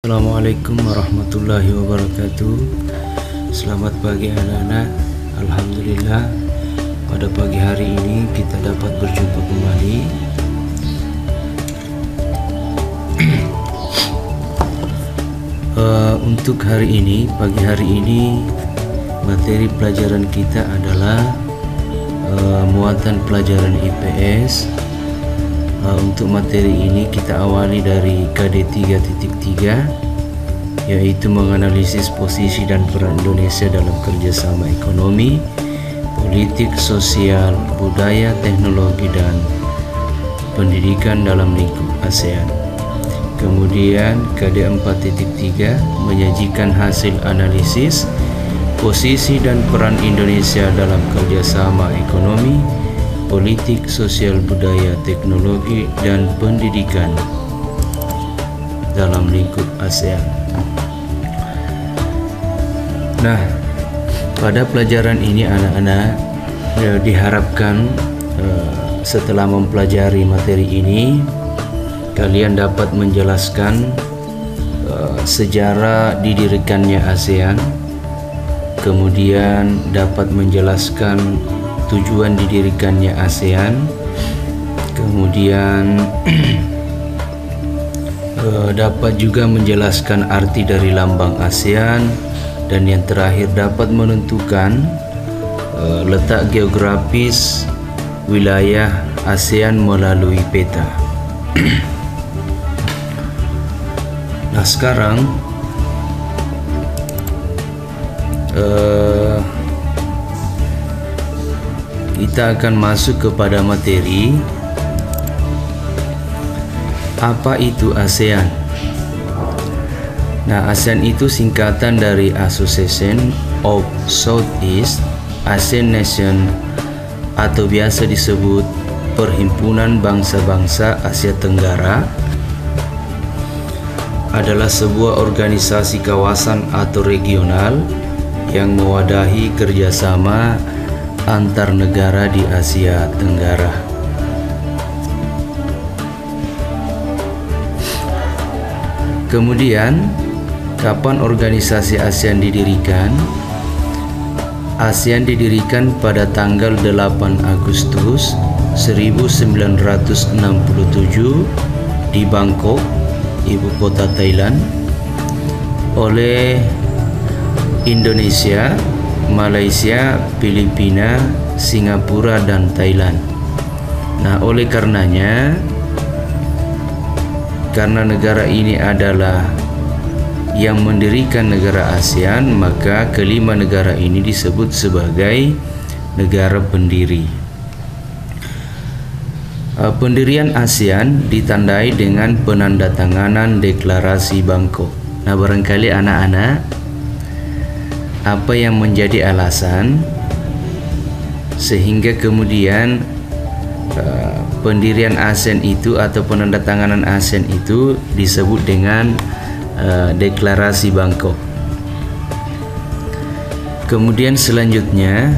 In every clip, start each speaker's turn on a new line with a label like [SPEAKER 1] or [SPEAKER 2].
[SPEAKER 1] Assalamualaikum warahmatullahi wabarakatuh. Selamat pagi anak-anak. Alhamdulillah, pada pagi hari ini kita dapat berjumpa kembali. Untuk hari ini, pagi hari ini, materi pelajaran kita adalah muatan pelajaran IPS. Untuk materi ini kita awali dari KD 3.3, yaitu menganalisis posisi dan peran Indonesia dalam kerjasama ekonomi, politik, sosial, budaya, teknologi, dan pendidikan dalam lingkup ASEAN. Kemudian KD 4.3 menyajikan hasil analisis posisi dan peran Indonesia dalam kerjasama ekonomi, politik, sosial, budaya, teknologi, dan pendidikan dalam lingkup ASEAN. Nah, pada pelajaran ini anak-anak diharapkan setelah mempelajari materi ini, kalian dapat menjelaskan sejarah didirikannya ASEAN, kemudian dapat menjelaskan tujuan didirikannya ASEAN, kemudian dapat juga menjelaskan arti dari lambang ASEAN, dan yang terakhir dapat menentukan letak geografis wilayah ASEAN melalui peta. Nah, sekarang kita akan masuk kepada materi. Apa itu ASEAN? Nah, ASEAN itu singkatan dari Association of Southeast Asian Nation, atau biasa disebut Perhimpunan Bangsa-Bangsa Asia Tenggara. Adalah sebuah organisasi kawasan atau regional yang mewadahi kerjasama antar negara di Asia Tenggara. Kemudian, kapan organisasi ASEAN didirikan? ASEAN didirikan pada tanggal 8 Agustus 1967 di Bangkok, ibu kota Thailand, oleh Indonesia, Malaysia, Filipina, Singapura, dan Thailand. Nah, oleh karenanya, karena negara ini adalah yang mendirikan negara ASEAN, maka kelima negara ini disebut sebagai negara pendiri. Pendirian ASEAN ditandai dengan penandatanganan Deklarasi Bangkok. Nah, barangkali anak-anak, apa yang menjadi alasan sehingga kemudian pendirian ASEAN itu atau penandatanganan ASEAN itu disebut dengan Deklarasi Bangkok. Kemudian selanjutnya,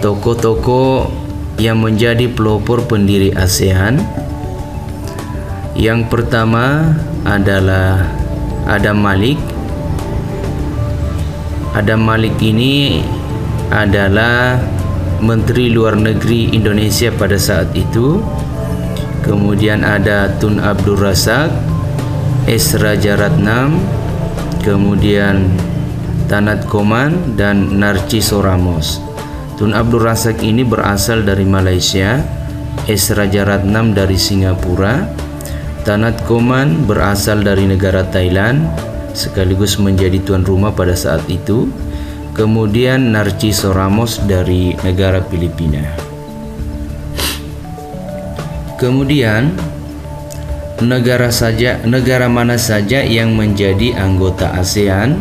[SPEAKER 1] tokoh-tokoh yang menjadi pelopor pendiri ASEAN. Yang pertama adalah Adam Malik. Adam Malik ini adalah Menteri Luar Negeri Indonesia pada saat itu. Kemudian ada Tun Abdul Razak, S. Rajaratnam, kemudian Tanat Koman, dan Narciso Ramos. Tun Abdul Razak ini berasal dari Malaysia, S. Rajaratnam dari Singapura, Tanat Koman berasal dari negara Thailand, sekaligus menjadi tuan rumah pada saat itu. Kemudian Narciso Ramos dari negara Filipina. Kemudian negara mana saja yang menjadi anggota ASEAN?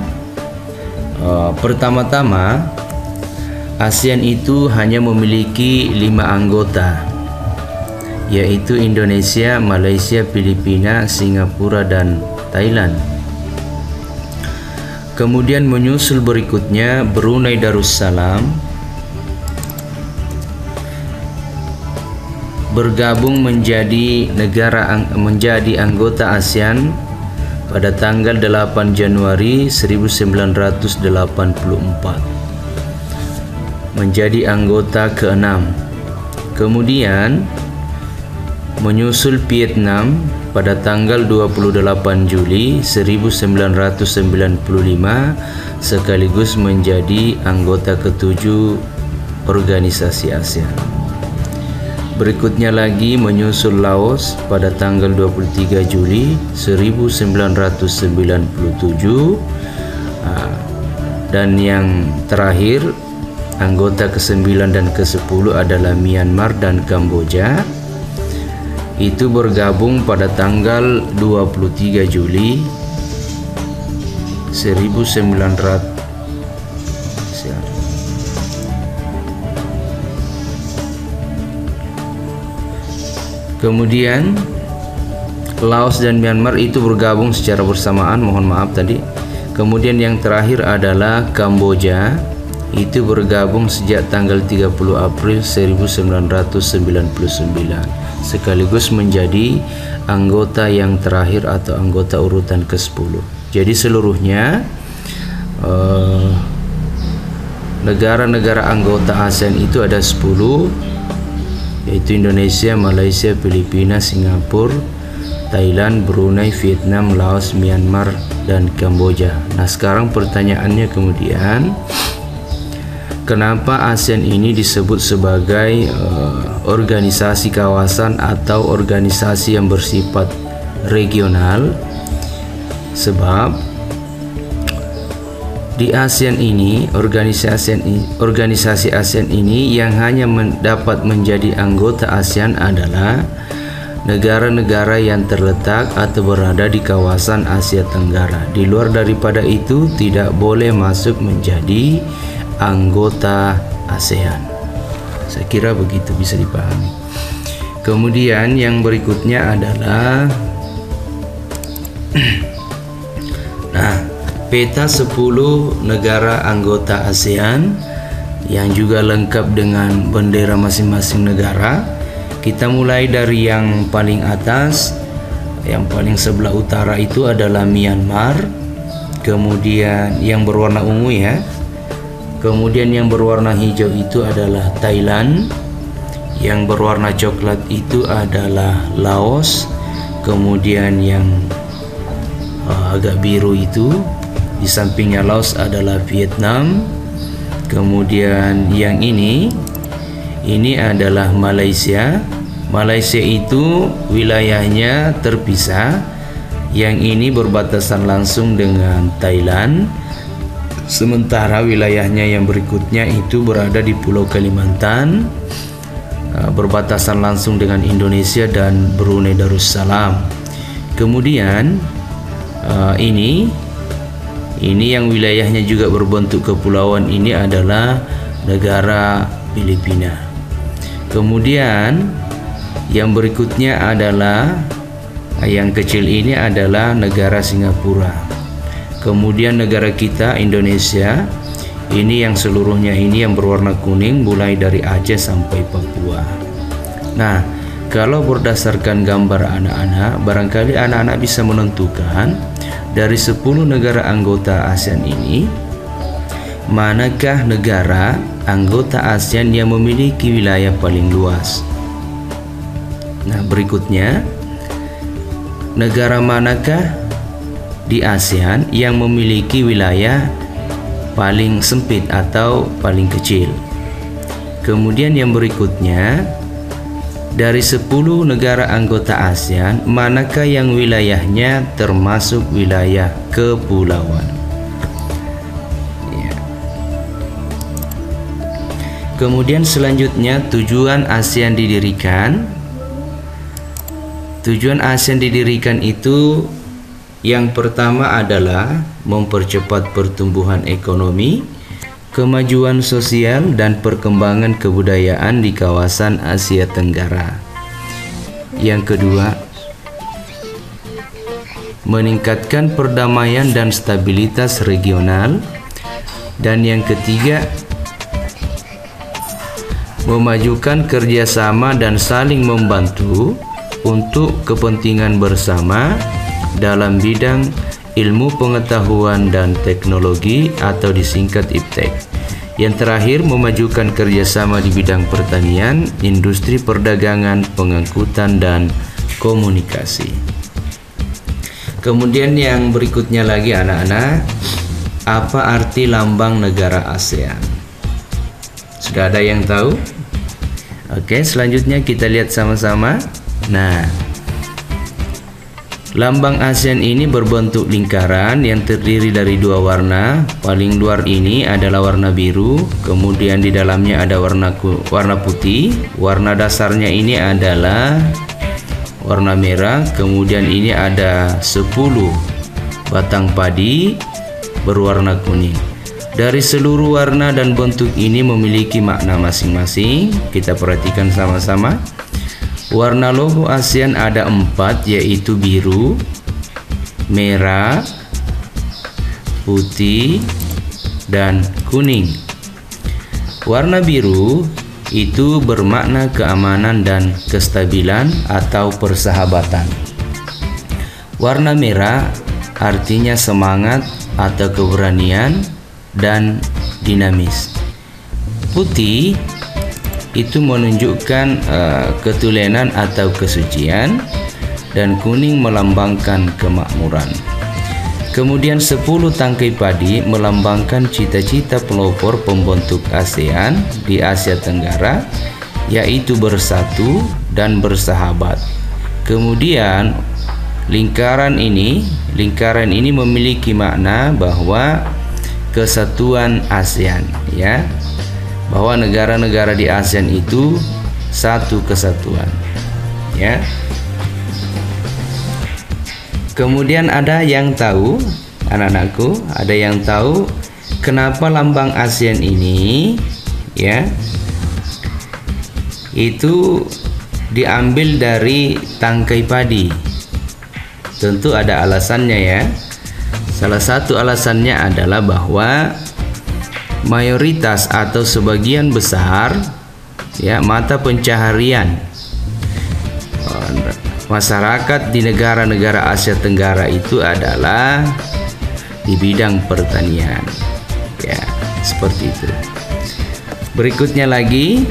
[SPEAKER 1] Pertama-tama, ASEAN itu hanya memiliki 5 anggota, yaitu Indonesia, Malaysia, Filipina, Singapura, dan Thailand. Kemudian menyusul berikutnya Brunei Darussalam, bergabung menjadi anggota ASEAN pada tanggal 8 Januari 1984, menjadi anggota ke-6. Kemudian menyusul Vietnam pada tanggal 28 Juli 1995 sekaligus menjadi anggota ke-7 organisasi ASEAN. Berikutnya lagi menyusul Laos pada tanggal 23 Juli 1997, dan yang terakhir anggota ke-9 dan ke-10 adalah Myanmar dan Kamboja. Itu bergabung pada tanggal 23 Juli 1900. Kemudian Laos dan Myanmar itu bergabung secara bersamaan, mohon maaf tadi. Kemudian yang terakhir adalah Kamboja, itu bergabung sejak tanggal 30 April 1999 sekaligus menjadi anggota yang terakhir atau anggota urutan ke-10. Jadi seluruhnya negara-negara anggota ASEAN itu ada 10, yaitu Indonesia, Malaysia, Filipina, Singapura, Thailand, Brunei, Vietnam, Laos, Myanmar, dan Kamboja. Nah, sekarang pertanyaannya kemudian, kenapa ASEAN ini disebut sebagai organisasi kawasan atau organisasi yang bersifat regional? Sebab di ASEAN ini, organisasi ASEAN ini yang hanya dapat menjadi anggota ASEAN adalah negara-negara yang terletak atau berada di kawasan Asia Tenggara. Di luar daripada itu tidak boleh masuk menjadi anggota ASEAN. Saya kira begitu bisa dipahami. Kemudian yang berikutnya adalah peta 10 negara anggota ASEAN yang juga lengkap dengan bendera masing-masing negara. Kita mulai dari yang paling atas, yang paling sebelah utara itu adalah Myanmar, kemudian yang berwarna ungu ya. Kemudian yang berwarna hijau itu adalah Thailand, yang berwarna coklat itu adalah Laos, kemudian yang agak biru itu di sampingnya Laos adalah Vietnam. Kemudian yang ini adalah Malaysia. Malaysia itu wilayahnya terpisah. Yang ini berbatasan langsung dengan Thailand. Sementara wilayahnya yang berikutnya itu berada di Pulau Kalimantan, berbatasan langsung dengan Indonesia dan Brunei Darussalam. Kemudian ini yang wilayahnya juga berbentuk kepulauan, ini adalah negara Filipina. Kemudian yang berikutnya adalah yang kecil ini adalah negara Singapura. Kemudian negara kita Indonesia, ini yang seluruhnya ini yang berwarna kuning mulai dari Aceh sampai Papua. Nah, kalau berdasarkan gambar anak-anak, barangkali anak-anak bisa menentukan dari 10 negara anggota ASEAN ini, manakah negara anggota ASEAN yang memiliki wilayah paling luas? Nah, berikutnya, negara manakah di ASEAN yang memiliki wilayah paling sempit atau paling kecil? Kemudian yang berikutnya, dari 10 negara anggota ASEAN, manakah yang wilayahnya termasuk wilayah kepulauan? Ya. Kemudian selanjutnya, tujuan ASEAN didirikan. Tujuan ASEAN didirikan itu yang pertama adalah mempercepat pertumbuhan ekonomi, kemajuan sosial dan perkembangan kebudayaan di kawasan Asia Tenggara. Yang kedua, meningkatkan perdamaian dan stabilitas regional. Dan yang ketiga, memajukan kerjasama dan saling membantu untuk kepentingan bersama dalam bidang ilmu pengetahuan dan teknologi atau disingkat IPTEK. Yang terakhir, memajukan kerjasama di bidang pertanian, industri perdagangan, pengangkutan, dan komunikasi. Kemudian yang berikutnya lagi anak-anak, apa arti lambang negara ASEAN? Sudah ada yang tahu? Oke, selanjutnya kita lihat sama-sama. Nah, lambang ASEAN ini berbentuk lingkaran yang terdiri dari dua warna. Paling luar ini adalah warna biru, kemudian di dalamnya ada warna putih. Warna dasarnya ini adalah warna merah, kemudian ini ada 10 batang padi berwarna kuning. Dari seluruh warna dan bentuk ini memiliki makna masing-masing. Kita perhatikan sama-sama. Warna logo ASEAN ada 4, yaitu biru, merah, putih, dan kuning. Warna biru itu bermakna keamanan dan kestabilan atau persahabatan. Warna merah artinya semangat atau keberanian dan dinamis. Putih itu menunjukkan ketulenan atau kesucian, dan kuning melambangkan kemakmuran. Kemudian 10 tangkai padi melambangkan cita-cita pelopor pembentuk ASEAN di Asia Tenggara, yaitu bersatu dan bersahabat. Kemudian lingkaran ini memiliki makna bahwa kesatuan ASEAN, ya, bahwa negara-negara di ASEAN itu satu kesatuan, ya. Kemudian ada yang tahu, anak-anakku, ada yang tahu kenapa lambang ASEAN ini, ya, itu diambil dari tangkai padi? Tentu ada alasannya, ya. Salah satu alasannya adalah bahwa mayoritas atau sebagian besar, ya, mata pencaharian masyarakat di negara-negara Asia Tenggara itu adalah di bidang pertanian, ya, seperti itu. Berikutnya lagi,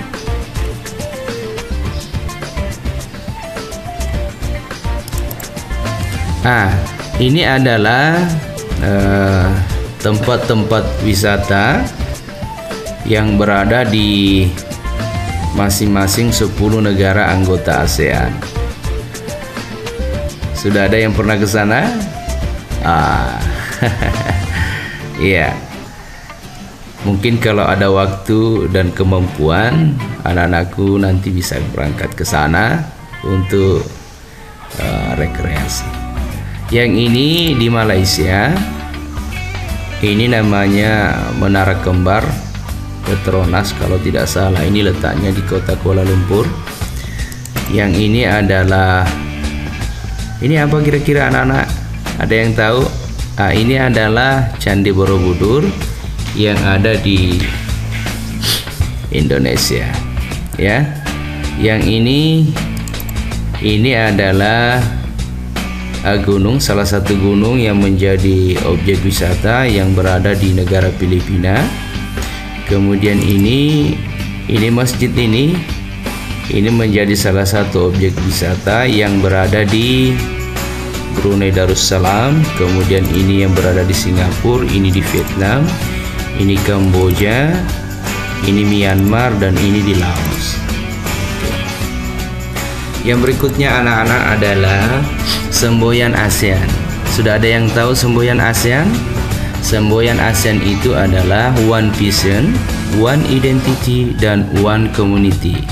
[SPEAKER 1] ini adalah tempat-tempat wisata yang berada di masing-masing 10 negara anggota ASEAN. Sudah ada yang pernah ke sana? Iya. Mungkin kalau ada waktu dan kemampuan, anak-anakku nanti bisa berangkat ke sana untuk rekreasi. Yang ini di Malaysia. Ini namanya Menara Kembar Petronas kalau tidak salah. Ini letaknya di kota Kuala Lumpur. Yang ini adalah, ini apa kira-kira anak-anak? Ada yang tahu? Ini adalah Candi Borobudur yang ada di Indonesia, ya. Yang ini adalah gunung, salah satu gunung yang menjadi objek wisata yang berada di negara Filipina. Kemudian ini masjid ini menjadi salah satu objek wisata yang berada di Brunei Darussalam. Kemudian ini yang berada di Singapura, ini di Vietnam, ini Kamboja, ini Myanmar, dan ini di Laos. Yang berikutnya anak-anak adalah semboyan ASEAN. Sudah ada yang tahu semboyan ASEAN? Semboyan ASEAN itu adalah one vision, one identity, dan one community.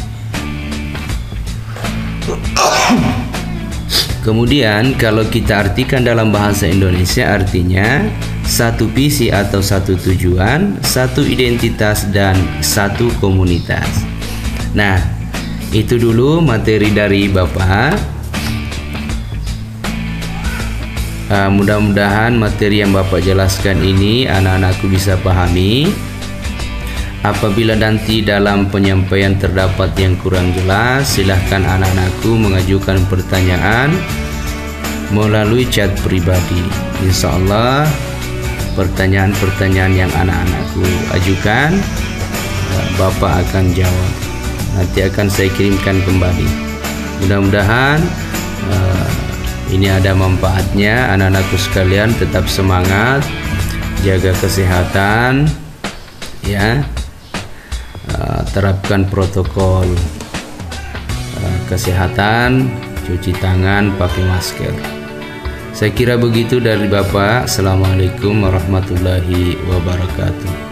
[SPEAKER 1] Kemudian kalau kita artikan dalam bahasa Indonesia, artinya satu visi atau satu tujuan, satu identitas, dan satu komunitas. Nah, itu dulu materi dari Bapak. Mudah-mudahan materi yang Bapak jelaskan ini anak-anakku bisa pahami. Apabila nanti dalam penyampaian terdapat yang kurang jelas, silahkan anak-anakku mengajukan pertanyaan melalui chat pribadi. Insya Allah pertanyaan-pertanyaan yang anak-anakku ajukan, Bapak akan jawab. Nanti akan saya kirimkan kembali. Mudah-mudahan ini ada manfaatnya. Anak-anakku sekalian tetap semangat, jaga kesehatan, ya. Terapkan protokol kesehatan, cuci tangan, pakai masker. Saya kira begitu dari Bapak. Assalamualaikum warahmatullahi wabarakatuh.